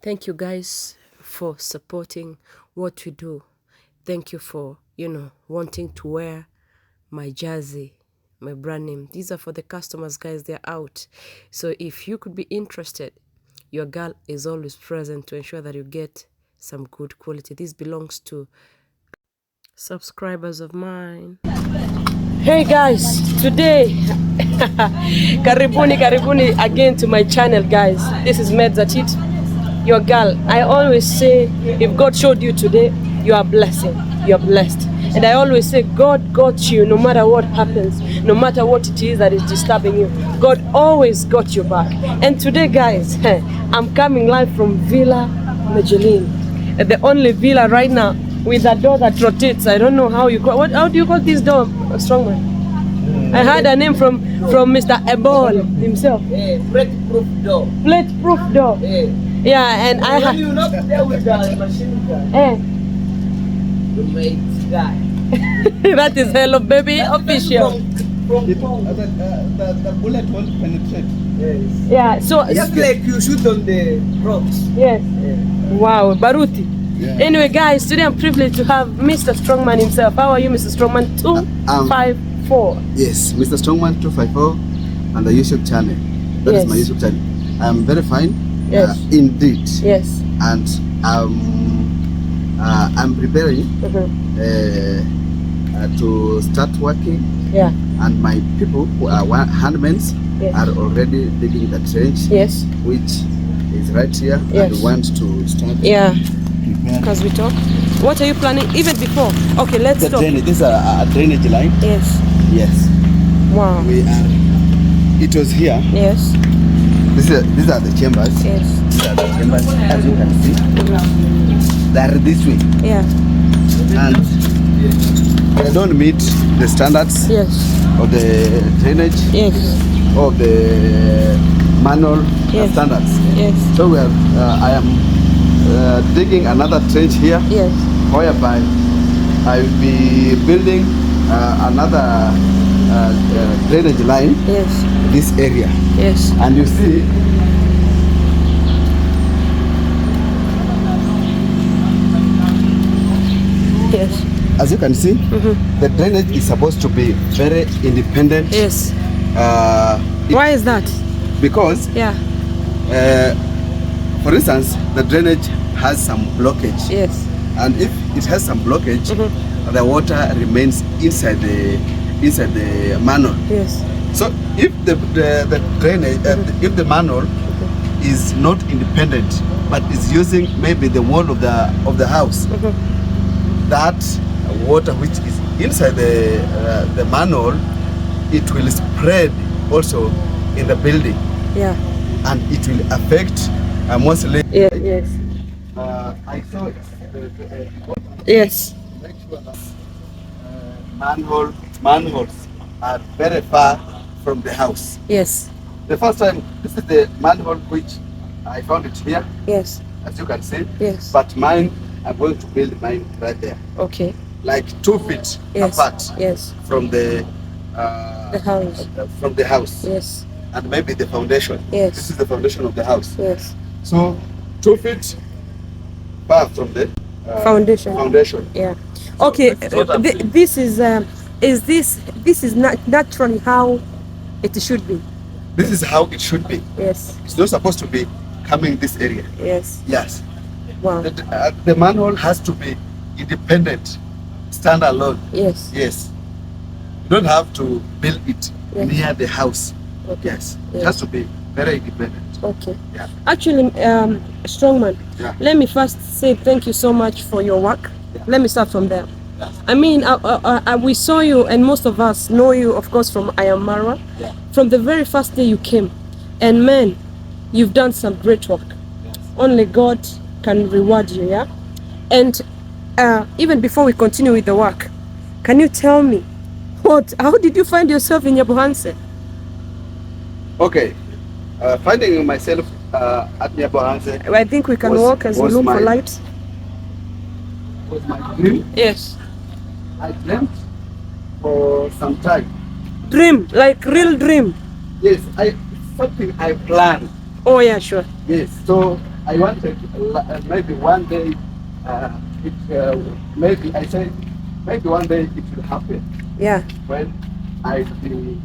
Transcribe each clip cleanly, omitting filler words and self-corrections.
Thank you guys for supporting what we do. Thank you for, wanting to wear my jersey, my brand name. These are for the customers, guys. They're out. So if you could be interested, your girl is always present to ensure that you get some good quality. This belongs to subscribers of mine. Hey guys, today, karibuni again to my channel, guys. This is Meds at It, your girl. I always say, if God showed you today, you are blessing, you are blessed. And I always say, God got you no matter what happens, no matter what it is that is disturbing you. God always got you back. And today, guys, I'm coming live from Villa Meline, the only villa right now with a door that rotates. I don't know how you call. How do you call this door, strongman? I heard a name from Mr. Ebol himself. Plate-proof door. Plate-proof door. Yeah, and I had. You not there with the machine gun. You made guy. That is Hello Baby official. The bullet won't penetrate. Yes. Yeah, so just like you shoot on the rocks. Yes. Wow, Baruti. Yeah. Anyway, guys, today I'm privileged to have Mr. Strongman himself. How are you, Mr. Strongman? 254. Yes, Mr. Strongman 254 on the YouTube channel. That is my YouTube channel. I'm very fine. Yes. Indeed. Yes. And I'm preparing to start working. Yeah. And my people who are handmen are already digging the trench. Yes. Which is right here. Yes. And want to start. Yeah. Because we talk. What are you planning even before? Okay, let's the talk. Drainage. This is a drainage line. Yes. Yes. Wow. It was here. Yes. These are the chambers. Yes. These are the chambers, as you can see. They are this way. Yeah. And they don't meet the standards. Yes. Of the drainage. Yes. Of the manual standards. Yes. So I am digging another trench here. Yes. Whereby I will be building another drainage line. Yes. This area. Yes. And you see, yes. As you can see, the drainage is supposed to be very independent. Yes. Why is that? Because, for instance, the drainage has some blockage. Yes. And if it has some blockage, the water remains inside the manhole. Yes. So if the drainage, if the manhole is not independent, but is using maybe the wall of the house, that water which is inside the manhole, it will spread also in the building. Yeah. And it will affect mostly. Yes. I saw yes. Make sure that manholes are very far from the house. Yes. The first time, this is the manhole which I found it here. Yes. As you can see. Yes. But mine, I'm going to build mine right there. Okay. Like 2 feet apart. Yes. From the house. From the house. Yes. And maybe the foundation. Yes. This is the foundation of the house. Yes. So 2 feet far from the foundation. Foundation. Yeah. Okay. So this is not naturally how it should be. This is how it should be. Yes. It's not supposed to be coming this area. Yes. Yes. Wow. The manhole has to be independent, stand alone. Yes. Yes. You don't have to build it near the house. Okay. Yes. It has to be very independent. Okay. Yeah. Actually, Strongman, let me first say thank you so much for your work. Yeah. Let me start from there. Yeah. I mean, we saw you, and most of us know you, of course, from Ayamara. Yeah. From the very first day you came. And man, you've done some great work. Yes. Only God can reward you, yeah? And even before we continue with the work, can you tell me, how did you find yourself in Nyabohanse? Okay. Finding myself at Nyabohanse, I think we can walk as we look for light. Was my dream. Yes. I dreamt for some time. Dream, like real dream. Yes, something I planned. Oh yeah, sure. Yes, so I wanted maybe one day, maybe I said, maybe one day it will happen Yeah. when I'll be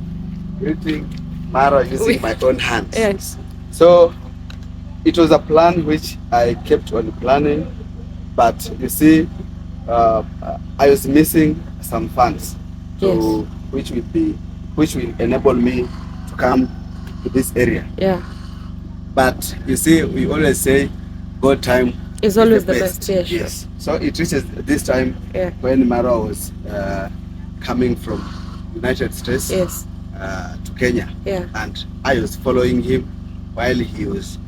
greeting Mara using my own hands. Yes. So it was a plan which I kept on planning, but you see, I was missing some funds to which will enable me to come to this area. Yeah. But you see, we always say, God time It's always the best. Yeah, sure. Yes. So it reaches this time Yeah. when Mara was coming from United States Yes. to Kenya, Yeah. and I was following him while he was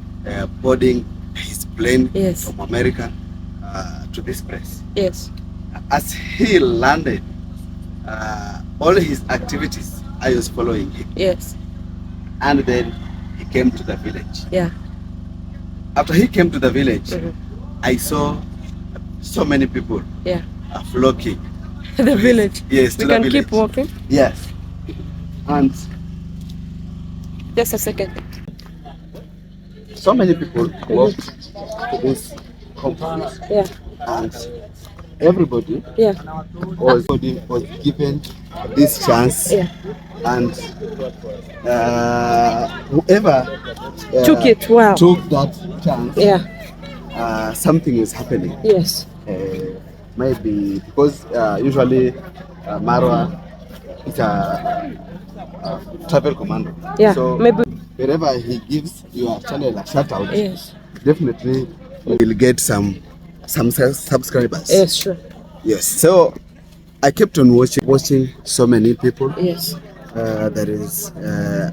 boarding his plane Yes. from America to this place. Yes. As he landed, all his activities, I was following him. Yes. And then he came to the village. Yeah. After he came to the village, Mhm. I saw so many people Yeah. flocking. The village. Yes, We to the can village. keep walking. Yes. And Just a second. so many people walked to this compound, Yeah. and everybody Yeah. was given this chance, Yeah. and whoever Took it. Wow. took that chance, Yeah. something is happening. Yes. Maybe because usually Marwa is a travel commando. Yeah. So Maybe. wherever he gives your channel a shout out, Yes. definitely you will get some subscribers. Yes. Sure. Yes. So I kept on watching so many people. Yes. There is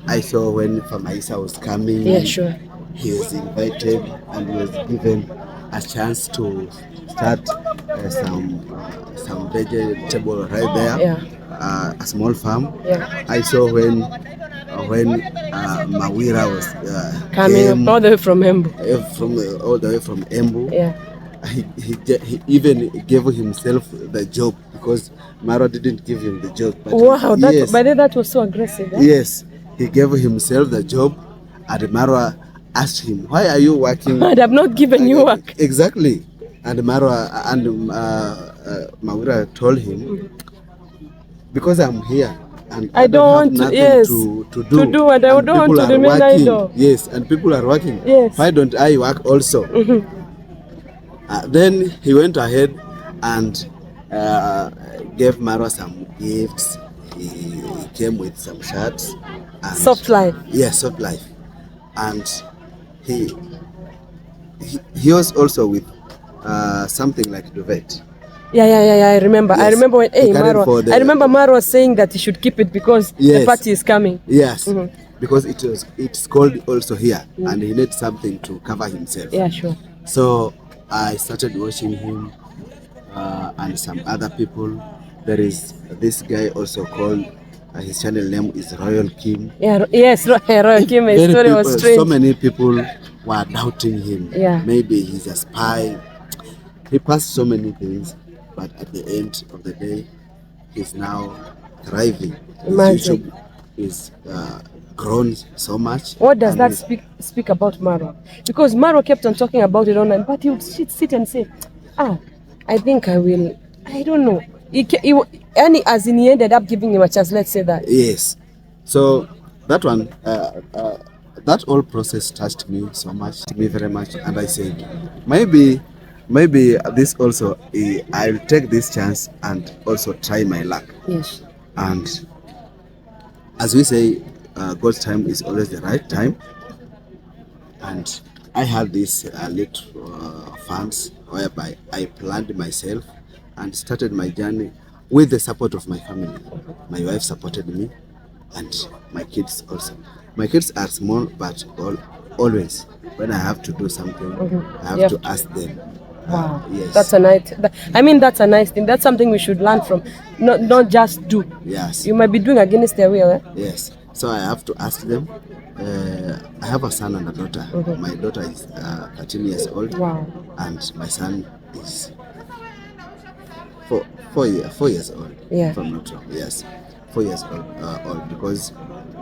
I saw when Famaisa was coming. Yeah. Sure. He was invited and he was given a chance to start some vegetable right there. Yeah. A small farm. Yeah. I saw when Mawira was Coming came, up all the way from Embu. all the way from Embu. Yeah. He even gave himself the job because Mara didn't give him the job. But Wow. That. yes, By then that was so aggressive. Eh? yes, he gave himself the job, and Mara asked him, "Why are you working?" And I've not given you work. Exactly. And Mawira told him, because I'm here and I don't want to. nothing Yes. to do. And I and don't want people to are remain working. idle. Yes, and people are working. Yes. Why don't I work also? Then he went ahead and gave Mara some gifts. He came with some shirts. And Soft life. Yes, soft life. And he was also with something like duvet. Yeah. I remember. Yes. I remember when He carried for I remember Marwa saying that he should keep it because the Yes. party is coming. Yes, because it's cold also here, and he needs something to cover himself. Yeah, sure. So I started watching him and some other people. There is this guy also called his channel name is Royal Kim. Yeah. Yes. Royal Kim. His story was strange. So many people were doubting him. Yeah. Maybe he's a spy. He passed so many things, but at the end of the day, he's now thriving. His Imagine. YouTube is grown so much. What does and that he's- speak about Marwa? Because Marwa kept on talking about it online, but he would sit and say, I think I will. I don't know. And as in he ended up giving him a chance. Let's say that. Yes. So that one, that whole process touched me so much, very much, and I said, maybe this also, I'll take this chance and also try my luck. Yes. And as we say, God's time is always the right time. And I had this little funds whereby I planned myself and started my journey with the support of my family. My wife supported me, and my kids also. My kids are small, but always when I have to do something, I have to ask them. Wow. Yes. That's a nice. That's a nice thing. That's something we should learn from. Not just do. Yes. You might be doing against their will. Eh? Yes. So I have to ask them. I have a son and a daughter. My daughter is 13 years old. Wow. And my son is 4 years old. Yeah. If I'm not wrong. Yes. 4 years old because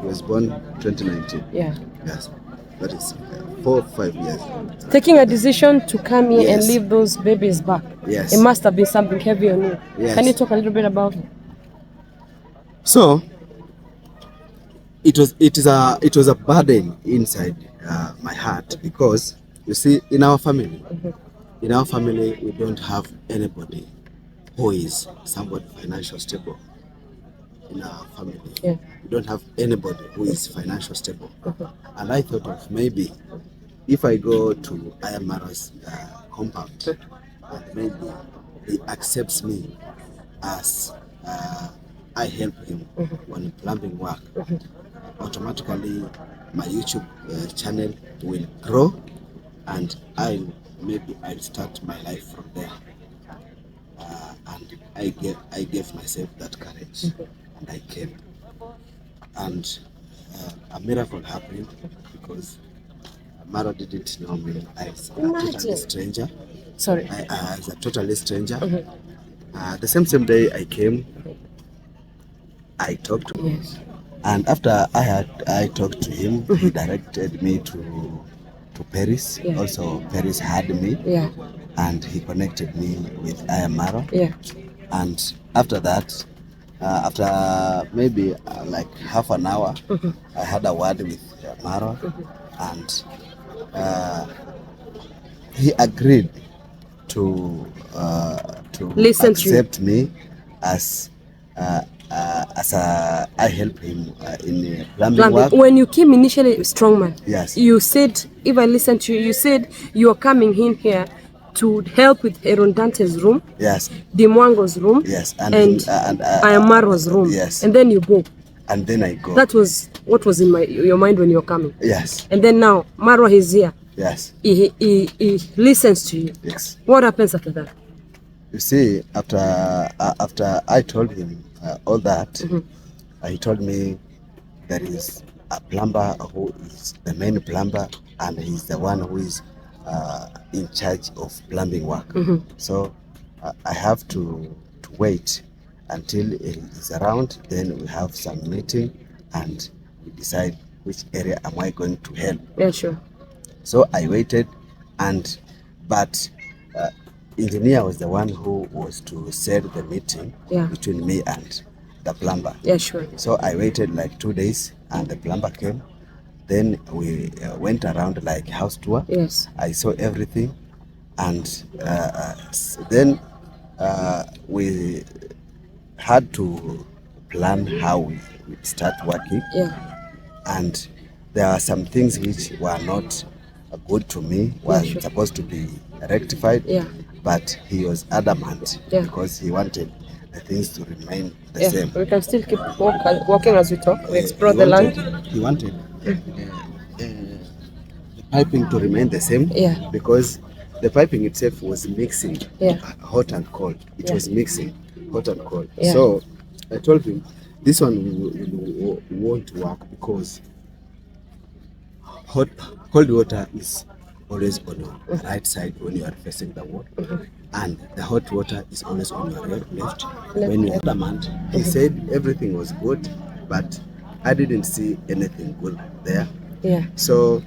he was born 2019. Yeah. Yes. That is 4 or 5 years. Taking a decision to come here and Yes. leave those babies back. Yes. It must have been something heavy on you. Yes. Can you talk a little bit about it? So it was a burden inside my heart, because you see, in our family, we don't have anybody who is somewhat financial stable. In our family, Yeah. we don't have anybody who is financial stable. And I thought of maybe if I go to Ayamara's compound, and maybe he accepts me as I help him on plumbing work, automatically my YouTube channel will grow, and I'll start my life from there. And I gave myself that courage, and I came, and a miracle happened, because Mara didn't know me as a totally stranger. Sorry. As a totally stranger. The same day I came, I talked to him. Yes. And after I talked to him, he directed me to Paris. Yeah. Also, Paris had me. Yeah. And he connected me with Ayamaro. Yeah. And after that, after maybe like half an hour, I had a word with Maro, and he agreed to Listen to you. accept me as I help him in plumbing work. When you came initially, strongman, Yes. you said, if I listen to you, you said you are coming in here to help with Erondante's room, Yes. Dimwango's room, Yes. and Ayamaro's room. Yes. And then you go. And then I go. That was what was in your mind when you were coming. Yes. And then now Marwa is here. Yes. He listens to you. Yes. What happens after that? You see, after I told him all that, he told me there is a plumber who is the main plumber, and he's the one who is in charge of plumbing work. So I have to wait until he's around. Then we have some meeting, and we decide which area am I going to help. Yeah, sure. So I waited, but engineer was the one who was to set the meeting between me and the plumber. Yeah, sure. So I waited like 2 days, and the plumber came. Then we went around like house tour. Yes. I saw everything, and then we had to plan how we start working. Yeah. And there are some things which were not good to me, were supposed to be rectified. Yeah. But he was adamant, Yeah. because he wanted the things to remain the same. We can still keep walking as we talk. We explore the land. He wanted the piping to remain the same. Yeah. Because the piping itself was mixing hot and cold. It Yeah. was mixing hot and cold. Yeah. So I told him this one won't work, because cold water is always on your right side when you are facing the wall, and the hot water is always on your left when you are adamant. He said everything was good, but I didn't see anything good there. Yeah. So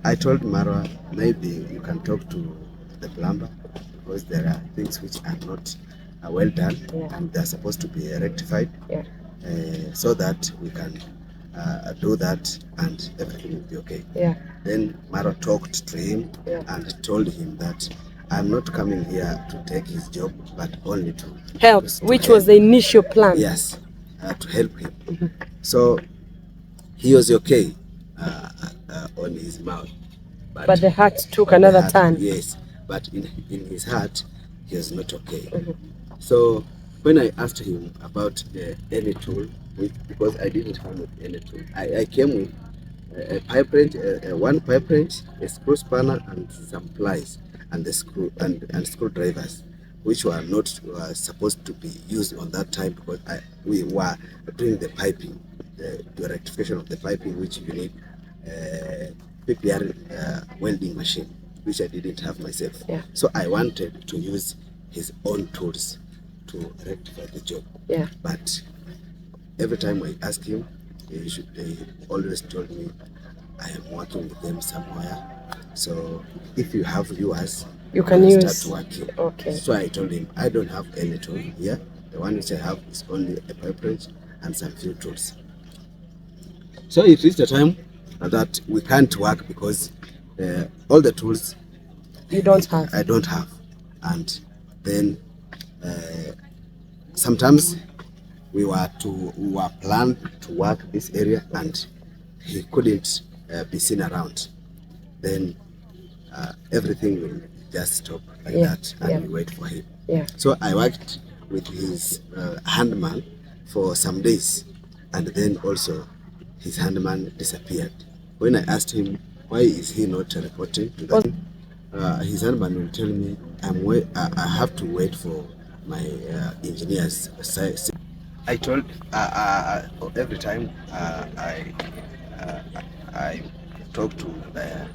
I told Marwa, maybe you can talk to the plumber, because there are things which are not well done, and they are supposed to be rectified, so that we can do that, and everything will be okay. Yeah. Then Mara talked to him and told him that I'm not coming here to take his job, but only to help, which was the initial plan. Yes, to help him. So he was okay on his mouth, but the heart took another turn. Yes, but in his heart, he was not okay. So when I asked him about any tool, because I didn't come with any tool, I came with a pipe wrench, one pipe wrench, a screw spanner, and some pliers, and the screw and screwdrivers, which were not supposed to be used on that time, because we were doing the piping, the rectification of the piping, which you need PPR welding machine, which I didn't have myself. Yeah. So I wanted to use his own tools to rectify the job. Yeah. But every time I asked him, he always told me, I am working with them somewhere. So if you have yours, You can use. start working. Okay. So I told him, I don't have any tool here. The one which I have is only a pipe wrench and some few tools. So it reached a time that we can't work because all the tools you don't have. I don't have. And then sometimes we were planned to work this area and he couldn't be seen around. Then everything will just stop like that and we wait for him. So I worked with his handman for some days, and then also his handman disappeared. When I asked him why is he not reporting to them, his handman will tell me I have to wait for my engineers. I told every time I talk to the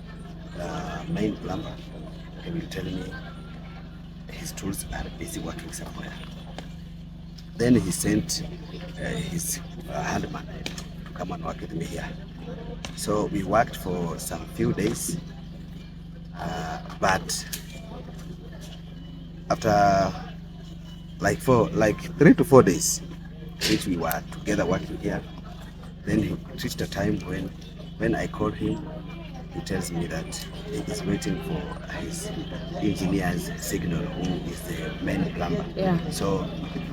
main plumber, he will tell me his tools are busy working somewhere. Then he sent his handman to come and work with me here. So we worked for some few days, but after like 3 to 4 days, which we were together working here, then he reached a time when I called him. He tells me that he is waiting for his engineer's signal, who is the main plumber. So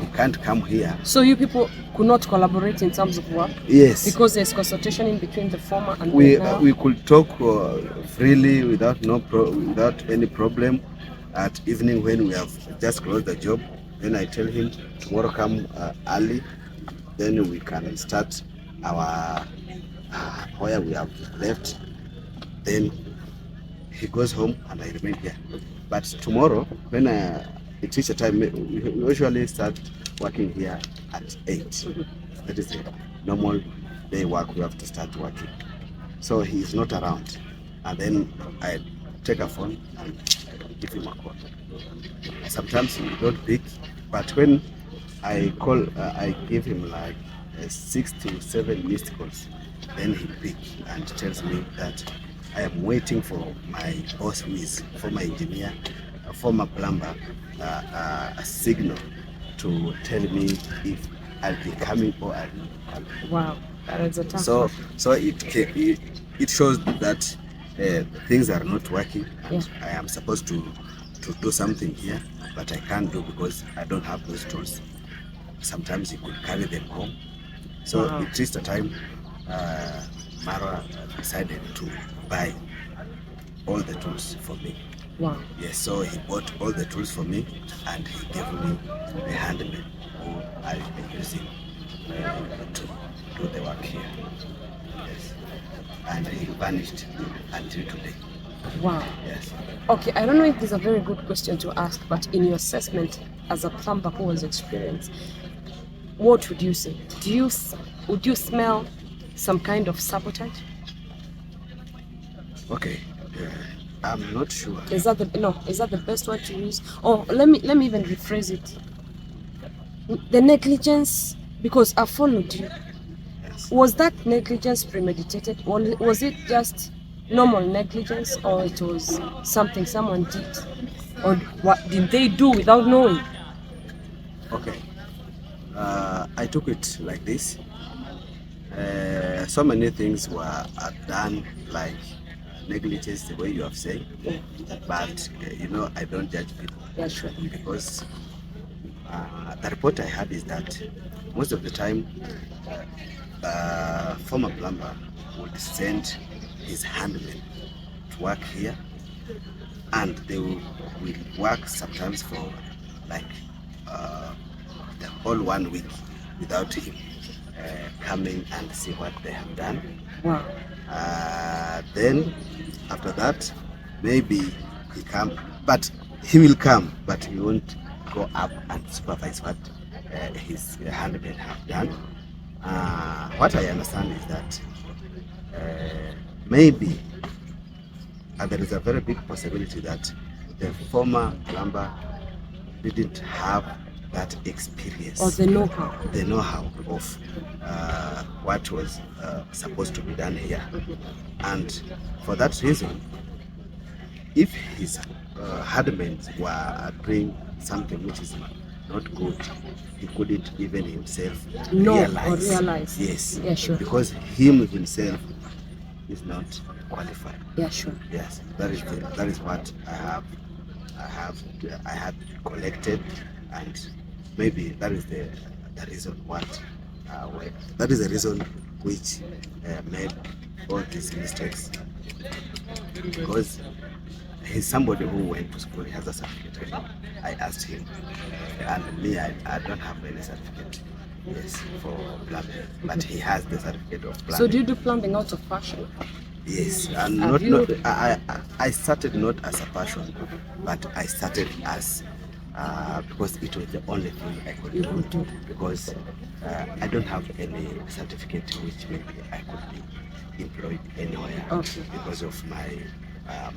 he can't come here. So you people could not collaborate in terms of work? Yes. Because there's consultation in between the former and the now? We could talk freely without any problem. At evening when we have just closed the job, then I tell him tomorrow come early, then we can start our where we have left. Then he goes home and I remain here. But tomorrow, when it is a time, we usually start working here at 8. That is the normal day work. We have to start working. So he is not around, and then I take a phone and give him a call. Sometimes he don't pick, but when I call, I give him like 6 to 7 missed calls. Then he pick and tells me that I am waiting for my boss, who is former engineer, a former plumber, a signal to tell me if I'll be coming or I'll not coming. Wow, that is a tough So it shows that things are not working. And I am supposed to do something here, but I can't do because I don't have those tools. Sometimes you could carry them home. So it reached a time Mara decided to buy all the tools for me. Wow. Yes, so he bought all the tools for me and he gave me the handman who I'll be using to do the work here. Yes. And he vanished until today. Wow. Yes. Okay, I don't know if this is a very good question to ask, but in your assessment as a plumber who was experienced, what would you say? Would you smell some kind of sabotage? Okay, I'm not sure. Is that the best word to use? Or let me even rephrase it. The negligence, because I followed you. Yes. Was that negligence premeditated, or was it just normal negligence, or it was something someone did, or what did they do without knowing? Okay, I took it like this. So many things were done like negligence, the way you have said, but I don't judge people. Yeah, sure. Because the report I had is that most of the time former plumber would send his handman to work here, and they will work sometimes for like the whole 1 week without him coming and see what they have done. Wow. Then after that, maybe he come, but he will come, but he won't go up and supervise what his handman have done. What I understand is that maybe there is a very big possibility that the former plumber didn't have that experience or the know-how. The know-how of what was supposed to be done here. And for that reason, if his hardmen were doing something which is not good, he couldn't even himself realize. Yes. Yeah, sure. Because him himself is not qualified. Yeah, sure. Yes, that is what I have collected, and maybe that is the reason that is the reason which made all these mistakes, because he's somebody who went to school, he has a certificate. I asked him, and me, I don't have any certificate. Yes, for plumbing, but he has the certificate of plumbing. So do you do plumbing out of passion? Yes, and I started not as a passion, but I started as because it was the only thing I could do. Because I don't have any certificate which maybe I could be employed anywhere. Okay. Because of my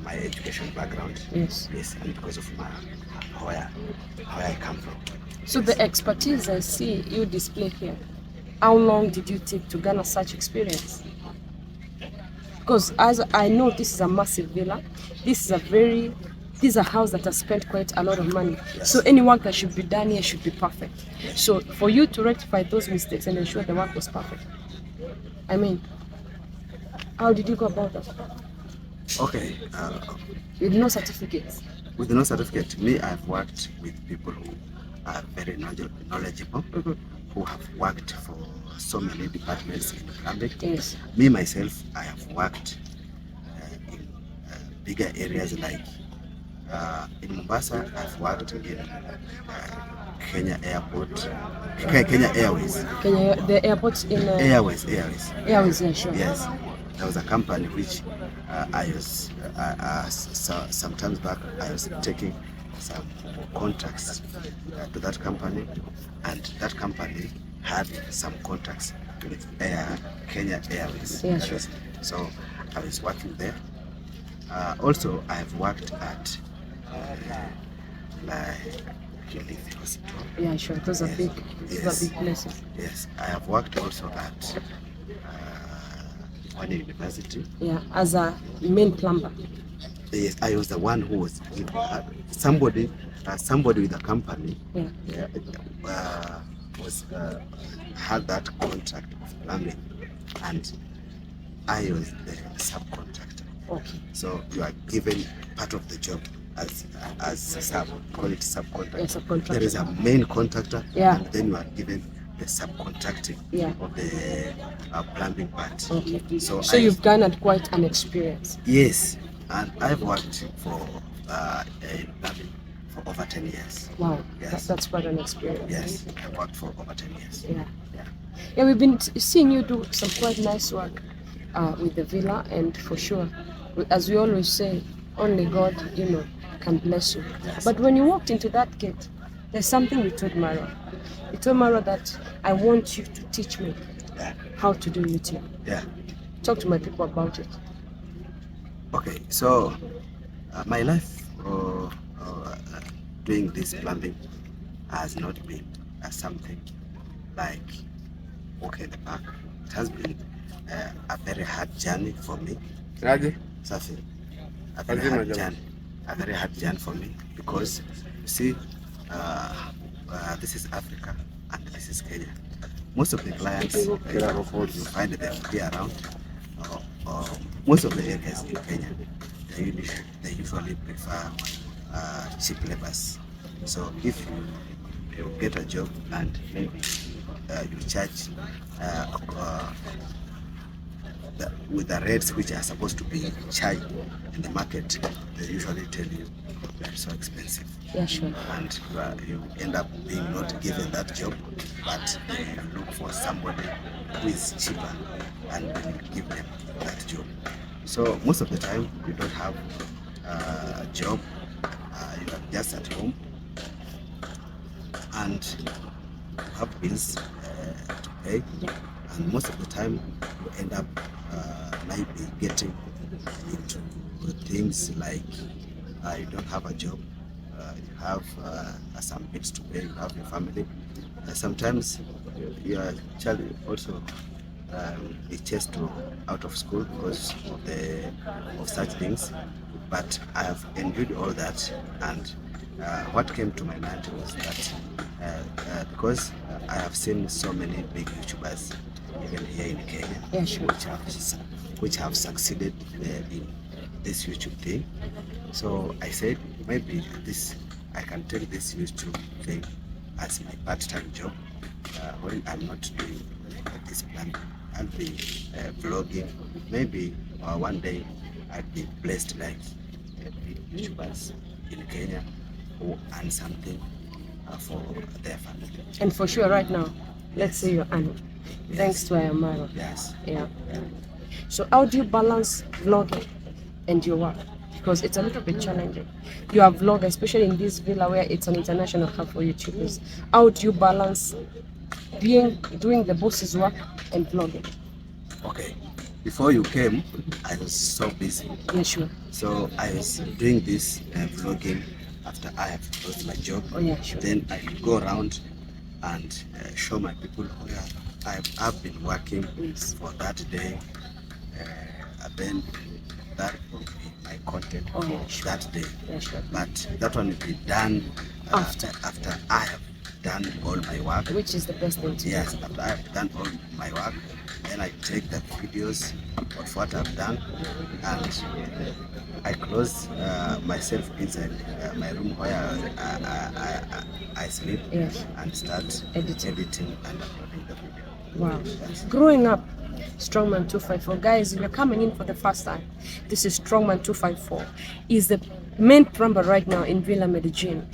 education background. Yes. Yes, and because of where I come from. So the expertise I see you display here, how long did you take to garner such experience? Because as I know, this is a massive villa. This is a house that has spent quite a lot of money. Yes. So any work that should be done here should be perfect. So for you to rectify those mistakes and ensure the work was perfect, I mean, how did you go about that? Okay. With no certificates? With no certificate, me, I've worked with people who are very knowledgeable, who have worked for so many departments in plumbing. Yes. Me, myself, I have worked in bigger areas like in Mombasa. I've worked in Kenya Airport, Kenya Airways. The airport in... Airways, Airways, yeah, sure. Yes. There was a company which I was, sometimes back, I was taking some contracts to that company, and that company had some contracts with Kenya Airways. Yeah, sure. So I was working there. Also, I have worked at like Kilifi Hospital. Yeah, sure. Those are big. Those are big places. Yes, I have worked also at one university. Yeah, as a main plumber. Yes, I was the one who was somebody with a company. Yeah. Was had that contract of plumbing, and I was the subcontractor. Okay. So you are given part of the job as call it subcontractor. Yeah, subcontractor. There is a main contractor, yeah, and then you are given the subcontracting, yeah, of the plumbing part. Okay. So you've garnered quite an experience. Yes, and I've worked for plumbing for over 10 years. Wow, yes. That's quite an experience. Yes, I worked for over 10 years. Yeah, we've been seeing you do some quite nice work with the villa, and for sure, as we always say, only God, can bless you. Yes. But when you walked into that gate, there's something you told Mara. You told Mara that I want you to teach me how to do YouTube. Yeah. Talk to my people about it. Okay, so my life doing this plumbing has not been something like walking in the park. It has been a very hard journey for me. Something. A very hard journey for me, because you see, this is Africa and this is Kenya. Most of the clients you find them here around, most of the areas in Kenya, they usually prefer cheap laborers. So if you get a job and maybe you charge with the rates which are supposed to be charged in the market, they usually tell you that it's so expensive. Yeah, sure. And you end up being not given that job, but you look for somebody who is cheaper and then you give them that job. So most of the time you don't have a job, you are just at home and you have bills to pay, and most of the time you end up maybe getting into things like you don't have a job, you have some bills to pay, you have your family. Sometimes your child also is chased to out of school because of such things. But I have endured all that, and what came to my mind was that because I have seen so many big YouTubers even here in Kenya, Yeah, sure. which have succeeded in this YouTube thing. So I said maybe I can take this YouTube thing as my part-time job when I'm not doing this plan. I'll be vlogging. Maybe one day I'll be blessed like big YouTubers in Kenya who earn something for their family. And for sure, right now, let's say you're earning. Yes. Thanks to Ayamaro. Yes. Yeah. So how do you balance vlogging and your work? Because it's a little bit challenging. You are vlogger, especially in this villa where it's an international hub for YouTubers. How do you balance doing the boss's work and vlogging? Okay. Before you came, I was so busy. Yeah, sure. So I was doing this vlogging after I have lost my job. Oh yeah, sure. Then I go around and show my people where I've been working for that day. And then that will be my content Oh, yeah, for sure. that day. Yeah, sure. But that one will be done After I have done all my work. Which is the best thing to do. Yes, after I have done all my work, then I take the videos of what I've done and I close myself inside my room where I sleep. Yes. And start editing and uploading the video. Wow. Yes. Growing up, Strongman 254. Guys, if you're coming in for the first time, this is Strongman 254. He's the main plumber right now in Villa Medellin.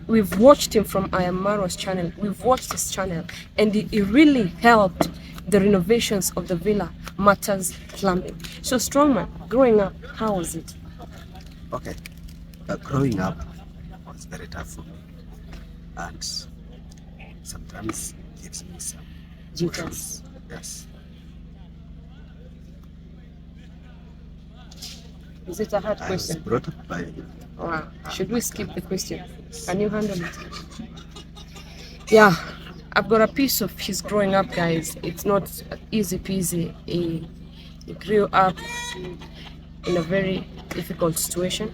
We've watched him from Ayamaro's channel. We've watched his channel, and he really helped the renovations of the Villa Matters Plumbing. So Strongman, growing up, how was it? Okay. Growing up was very tough for me. And sometimes gives me some Jitters. Yes. Is it a hard I was question? brought up by Wow. Should we skip the question? Can you handle it? Yeah, I've got a piece of his growing up, guys. It's not easy peasy. He grew up in a very difficult situation.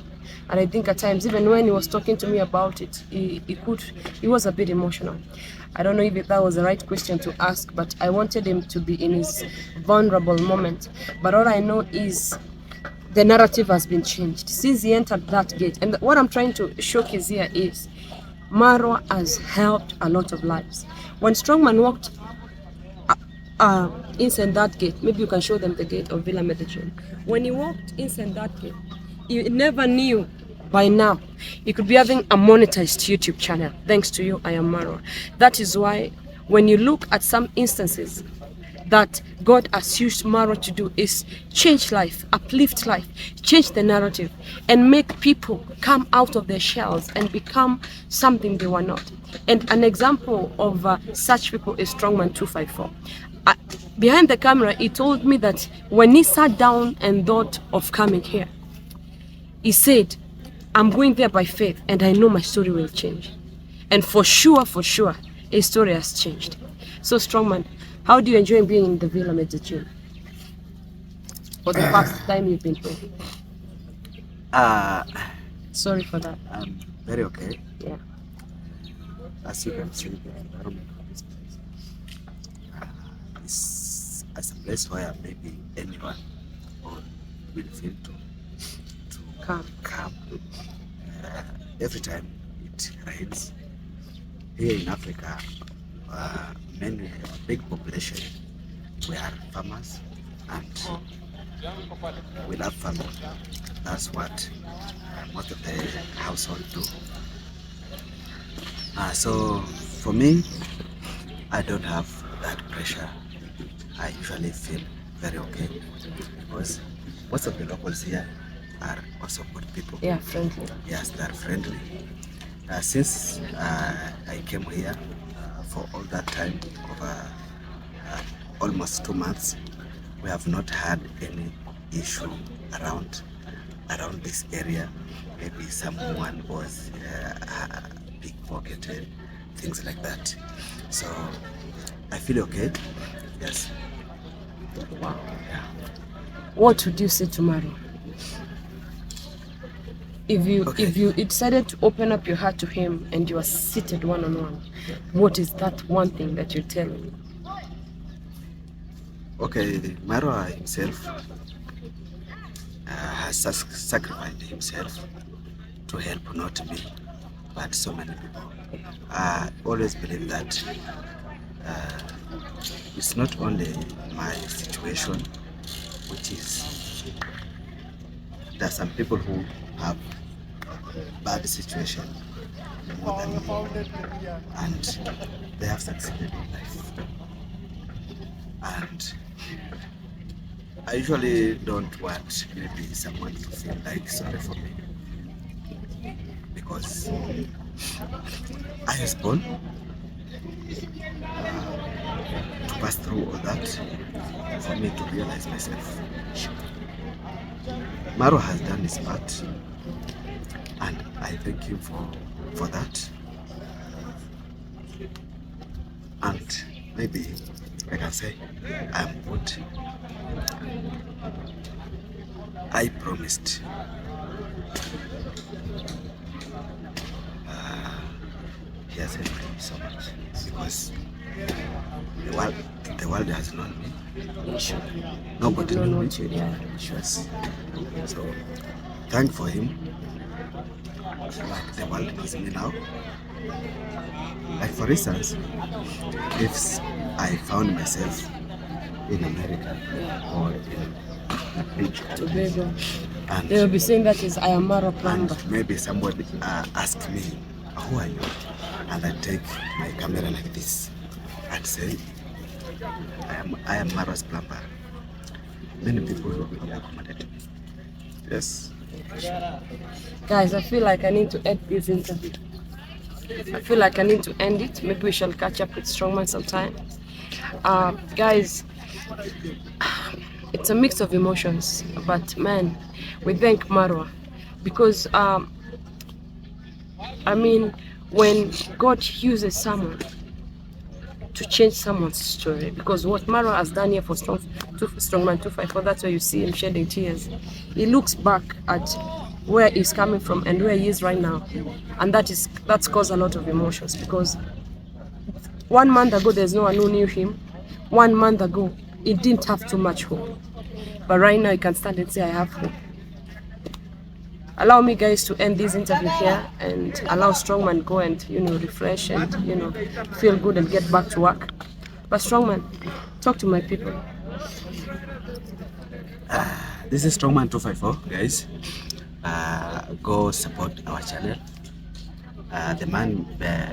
And I think at times, even when he was talking to me about it, he was a bit emotional. I don't know if that was the right question to ask, but I wanted him to be in his vulnerable moment. But all I know is the narrative has been changed since he entered that gate. And what I'm trying to showcase here is Marwa has helped a lot of lives. When Strongman walked inside that gate, maybe you can show them the gate of Villa Medellin. When he walked inside that gate, he never knew by now he could be having a monetized YouTube channel. Thanks to you, I am Marwa. That is why when you look at some instances that God has used Marwa to do is change life, uplift life, change the narrative, and make people come out of their shells and become something they were not. And an example of such people is Strongman 254. Behind the camera, he told me that when he sat down and thought of coming here, he said, I'm going there by faith and I know my story will change. And for sure, his story has changed. So Strongman, how do you enjoy being in the Villa Medellin? For the past time you've been here. Sorry for that. I'm very okay. Yeah. As you can see, the environment of this place is as a place where maybe anyone will feel to come. Every time it rains here in Africa, many big population, we are farmers and we love farming. That's what most of the household do. So for me, I don't have that pressure. I usually feel very okay because most of the locals here are also good people. Yeah, friendly. Yes, they are friendly. Since I came here for all that time, over almost 2 months, we have not had any issue around around this area. Maybe someone was pickpocketed, things like that. So I feel okay. Yes. Wow. Yeah. What would you say tomorrow? If you decided to open up your heart to him and you are seated one-on-one, what is that one thing that you tell him? Okay, Marwa himself has sacrificed himself to help not me, but so many people. I always believe that it's not only my situation, which is there are some people who have bad situation more than me, and they have succeeded in life. And I usually don't want maybe someone to feel like sorry for me, because I was born to pass through all that for me to realize myself. Maro has done his part, and I thank him for that. And maybe I can say I'm good. I promised. He has helped me so much because the world has known me. Yeah, sure. Nobody Don't knew know me. what you, yeah. Yes. So thank for him. Like the world knows me now. Like for instance, if I found myself in America or in a beach Tobago. and They will be saying that is I am Maro plumber. and maybe somebody ask me, who are you? And I take my camera like this and say, I am Maro's plumber. Many people will be accommodated. Yes. Guys, I feel like I need to end this interview. I feel like I need to end it. Maybe we shall catch up with Strongman sometime. Guys, it's a mix of emotions, but man, we thank Marwa because I mean, when God uses someone to change someone's story, because what Marwa has done here for Strongman 254, that's why you see him shedding tears. He looks back at where he's coming from and where he is right now, and that's caused a lot of emotions, because 1 month ago there's no one who knew him. 1 month ago he didn't have too much hope, but right now he can stand and say I have hope. Allow me guys to end this interview here and allow Strongman go and refresh and feel good and get back to work. But Strongman, talk to my people. This is Strongman 254, guys. Go support our channel. The man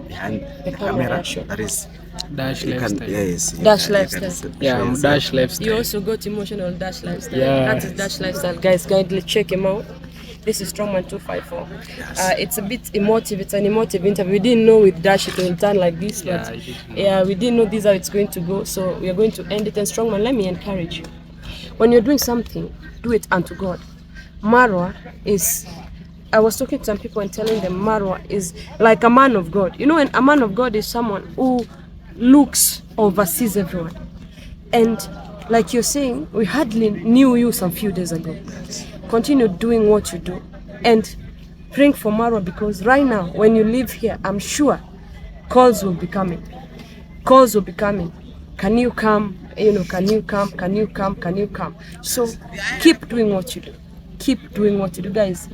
behind the camera, sure. that is Dash lifestyle. Dash lifestyle. Yeah, Dash lifestyle. You also got emotional Dash lifestyle. Yeah. That is Dash lifestyle. Guys, kindly check him out. This is Strongman 254. Yes. It's a bit emotive. It's an emotive interview. We didn't know with Dash it will turn like this, but we didn't know this how it's going to go. So we are going to end it. And Strongman, let me encourage you. When you're doing something, do it unto God. Marwa is, I was talking to some people and telling them Marwa is like a man of God. And a man of God is someone who looks, oversees everyone. And like you're saying, we hardly knew you some few days ago. Continue doing what you do and praying for Marwa, because right now when you live here, I'm sure calls will be coming. Calls will be coming. Can you come? Can you come? Can you come? Can you come? So keep doing what you do. Keep doing what you do, guys.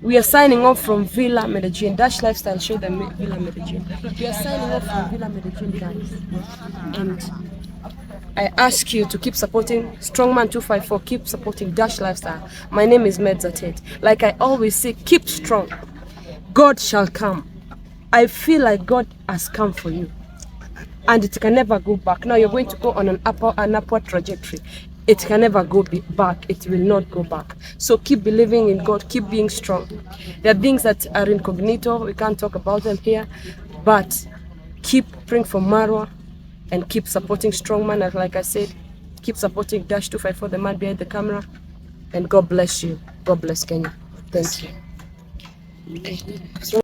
We are signing off from Villa Medellin. Dash Lifestyle, show them Villa Medellin. We are signing off from Villa Medellin, guys. And I ask you to keep supporting Strongman 254, keep supporting Dash Lifestyle. My name is Medzatet. Like I always say, keep strong. God shall come. I feel like God has come for you. And it can never go back. Now you're going to go on an upward trajectory. It can never go back. It will not go back. So keep believing in God. Keep being strong. There are things that are incognito. We can't talk about them here. But keep praying for Marwa and keep supporting Strongman. And like I said, keep supporting Dash 254, the man behind the camera. And God bless you. God bless Kenya. Thank you. So